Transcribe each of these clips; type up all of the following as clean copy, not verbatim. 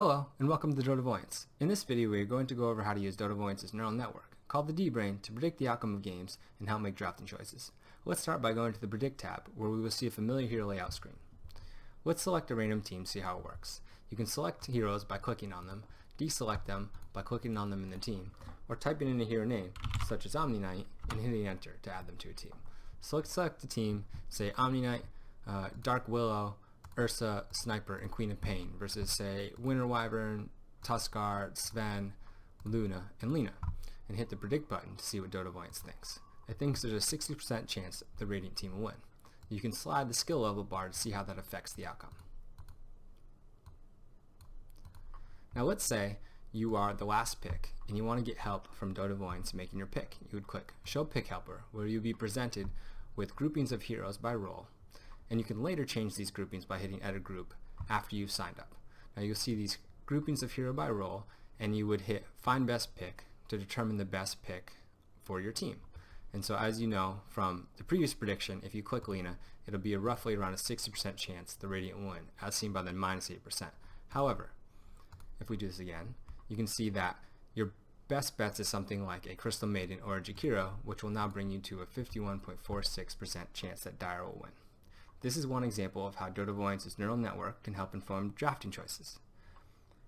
Hello, and welcome to Dotavoyance. In this video, we are going to go over how to use Dotavoyance's neural network, called the dBrain, to predict the outcome of games and help make drafting choices. Let's start by going to the Predict tab, where we will see a familiar hero layout screen. Let's select a random team to see how it works. You can select heroes by clicking on them, deselect them by clicking on them in the team, or typing in a hero name, such as Omni-Knight, and hitting enter to add them to a team. So let's select the team, say Omni-Knight, Dark Willow, Ursa, Sniper, and Queen of Pain versus, say, Winter Wyvern, Tuskar, Sven, Luna, and Lena, and hit the Predict button to see what Dotavoyance thinks. It thinks there's a 60% chance the Radiant team will win. You can slide the skill level bar to see how that affects the outcome. Now let's say you are the last pick and you want to get help from Dotavoyance making your pick. You would click Show Pick Helper, where you'll be presented with groupings of heroes by role, and you can later change these groupings by hitting Edit Group after you've signed up. Now you'll see these groupings of hero by role, and you would hit Find Best Pick to determine the best pick for your team. And so, as you know from the previous prediction, if you click Lena, it'll be roughly around a 60% chance the Radiant will win, as seen by the -8%. However, if we do this again, you can see that your best bets is something like a Crystal Maiden or a Jakiro, which will now bring you to a 51.46% chance that Dire will win. This is one example of how Dotavoyance's neural network can help inform drafting choices.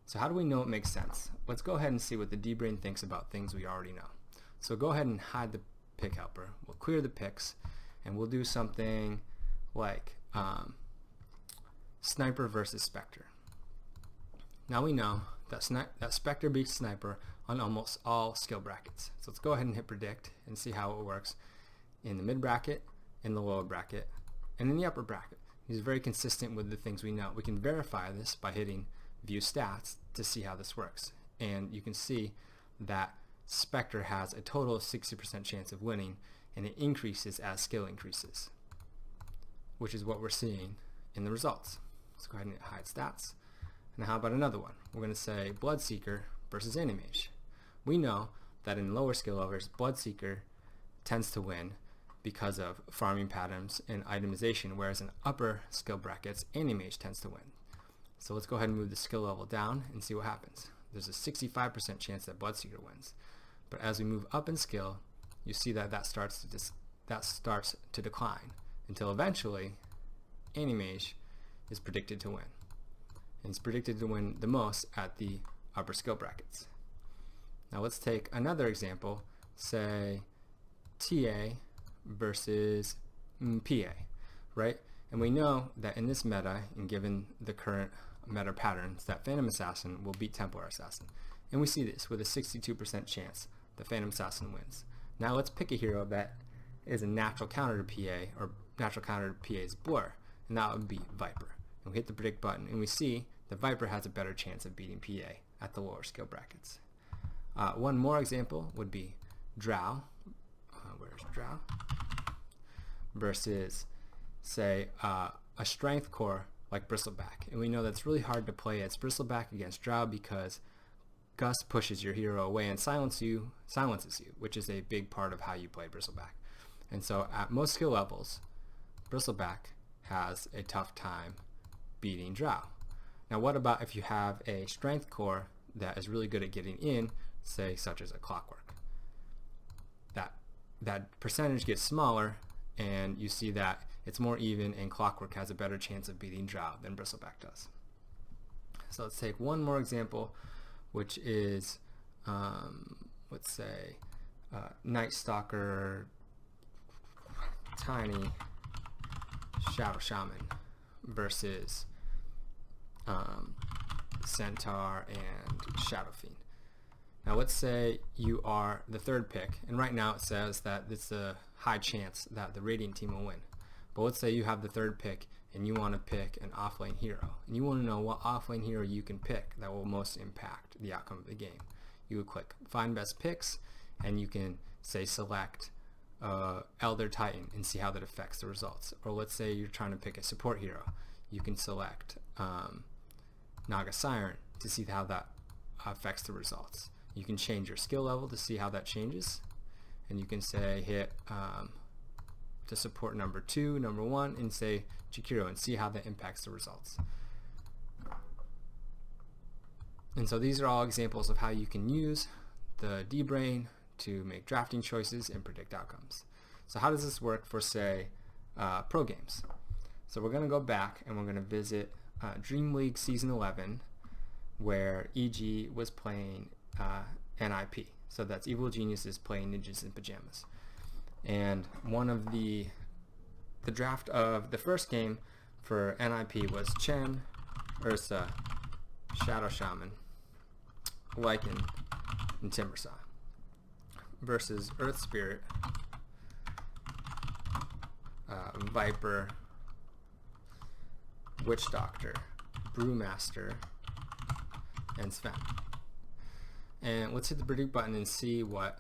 So how do we know it makes sense? Let's go ahead and see what the dBrain thinks about things we already know. So go ahead and hide the pick helper. We'll clear the picks, and we'll do something like Sniper versus Spectre. Now we know that Spectre beats Sniper on almost all skill brackets. So let's go ahead and hit Predict and see how it works in the mid bracket, in the lower bracket, and in the upper bracket. It's very consistent with the things we know. We can verify this by hitting View Stats to see how this works. And you can see that Spectre has a total of 60% chance of winning, and it increases as skill increases, which is what we're seeing in the results. Let's go ahead and hide stats. Now how about another one? We're going to say Bloodseeker versus Animage. We know that in lower skill levels, Bloodseeker tends to win because of farming patterns and itemization, whereas in upper skill brackets, Animage tends to win. So let's go ahead and move the skill level down and see what happens. There's a 65% chance that Bloodseeker wins. But as we move up in skill, you see that that starts to decline until eventually Animage is predicted to win. And it's predicted to win the most at the upper skill brackets. Now let's take another example, say TA versus PA, right? And we know that in this meta, and given the current meta patterns, that Phantom Assassin will beat Templar Assassin. And we see this with a 62% chance the Phantom Assassin wins. Now let's pick a hero that is a natural counter to PA, or natural counter to PA's Blur, and that would be Viper. And we hit the Predict button, and we see that Viper has a better chance of beating PA at the lower skill brackets. One more example would be Drow. Where's Drow? Versus, say, a strength core like Bristleback. And we know that's really hard to play as Bristleback against Drow because Gust pushes your hero away and silences you, which is a big part of how you play Bristleback. And so at most skill levels, Bristleback has a tough time beating Drow. Now what about if you have a strength core that is really good at getting in, say such as a Clockwork? That percentage gets smaller, and you see that it's more even, and Clockwork has a better chance of beating Drow than Bristleback does. So let's take one more example, which is let's say Night Stalker, Tiny, Shadow Shaman versus Centaur and Shadow Fiend. Now let's say you are the third pick, and right now it says that it's a high chance that the Radiant team will win. But let's say you have the third pick and you want to pick an offlane hero, and you want to know what offlane hero you can pick that will most impact the outcome of the game. You would click Find Best Picks, and you can say select Elder Titan and see how that affects the results. Or let's say you're trying to pick a support hero, you can select Naga Siren to see how that affects the results. You can change your skill level to see how that changes, and you can say hit to support number 2, number 1, and say Jakiro and see how that impacts the results. And so these are all examples of how you can use the dBrain to make drafting choices and predict outcomes. So how does this work for, say, pro games? So we're going to go back and we're going to visit Dream League Season 11, where EG was playing NIP. So that's Evil Geniuses playing Ninjas in Pajamas. And one of the draft of the first game for NIP was Chen, Ursa, Shadow Shaman, Lycan, and Timbersaw versus Earth Spirit, Viper, Witch Doctor, Brewmaster, and Sven. And let's hit the predict button and see what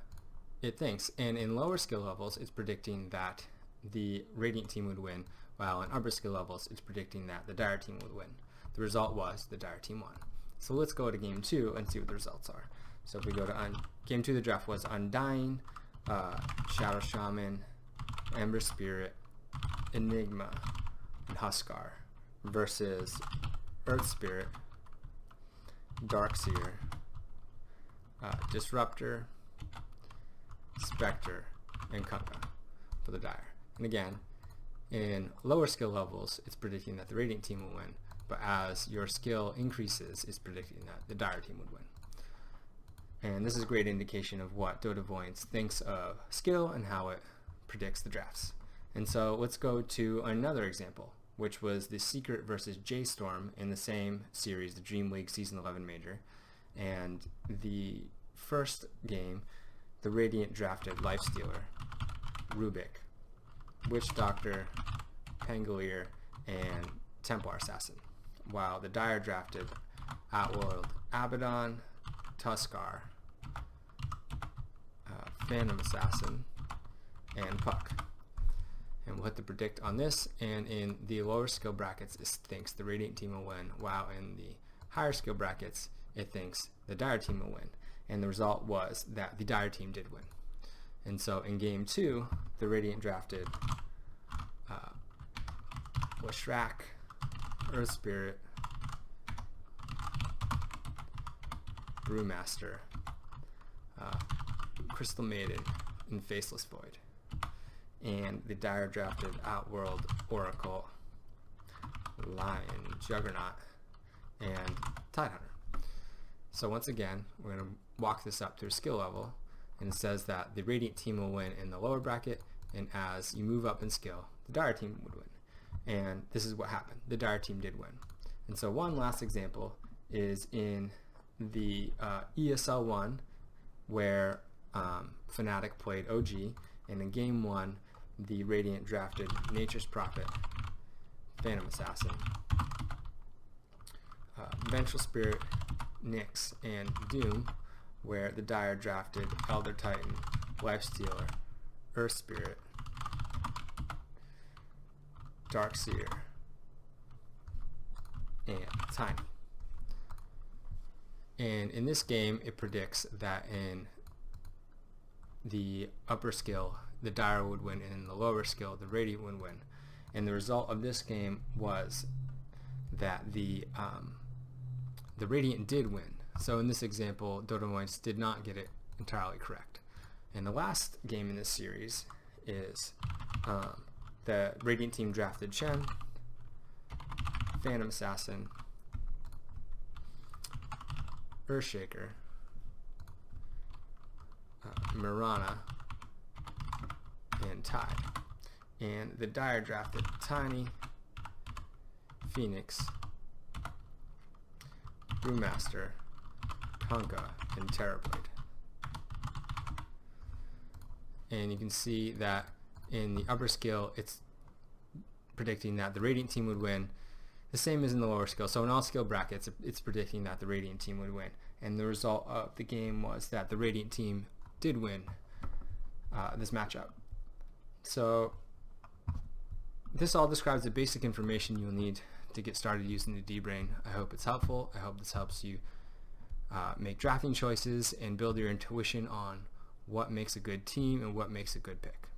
it thinks. And in lower skill levels, it's predicting that the Radiant team would win, while in upper skill levels, it's predicting that the Dire team would win. The result was the Dire team won. So let's go to game 2 and see what the results are. So if we go to game 2, the draft was Undying, Shadow Shaman, Ember Spirit, Enigma, and Huskar versus Earth Spirit, Darkseer, Disruptor, Spectre, and Kunkka for the Dire. And again, in lower skill levels, it's predicting that the Radiant team will win, but as your skill increases, it's predicting that the Dire team would win. And this is a great indication of what Dotavoyance thinks of skill and how it predicts the drafts. And so let's go to another example, which was the Secret versus J-Storm in the same series, the Dream League Season 11 Major. And the first game, the Radiant drafted Lifestealer, Rubik, Witch Doctor, Pangolier, and Templar Assassin, while the Dire drafted Outworld Abaddon, Tuskar, Phantom Assassin, and Puck. And we'll hit the predict on this, and in the lower skill brackets, it thinks the Radiant team will win, while in the higher skill brackets, it thinks the Dire team will win. And the result was that the Dire team did win. And so in game 2, the Radiant drafted Leshrac, Earth Spirit, Brewmaster, Crystal Maiden, and Faceless Void. And the Dire drafted Outworld, Oracle, Lion, Juggernaut, and Tidehunter. So once again, we're going to walk this up through skill level, and it says that the Radiant team will win in the lower bracket, and as you move up in skill, the Dire team would win. And this is what happened. The Dire team did win. And so one last example is in the ESL 1, where Fnatic played OG, and in game 1, the Radiant drafted Nature's Prophet, Phantom Assassin, Vengeful Spirit, Nyx, and Doom, where the Dire drafted Elder Titan, Lifestealer, Earth Spirit, Darkseer, and Tiny. And in this game, it predicts that in the upper skill, the Dire would win, and in the lower skill, the Radiant would win. And the result of this game was that the Radiant did win. So in this example, Dotavoyance did not get it entirely correct. And the last game in this series is the Radiant team drafted Chen, Phantom Assassin, Earthshaker, Mirana, and Tide. And the Dire drafted Tiny, Phoenix, Brewmaster, Kunkka, and Terrorblade. And you can see that in the upper skill, it's predicting that the Radiant team would win, the same as in the lower skill. So in all skill brackets, it's predicting that the Radiant team would win. And the result of the game was that the Radiant team did win this matchup. So this all describes the basic information you'll need to get started using the dBrain. I hope it's helpful. I hope this helps you make drafting choices and build your intuition on what makes a good team and what makes a good pick.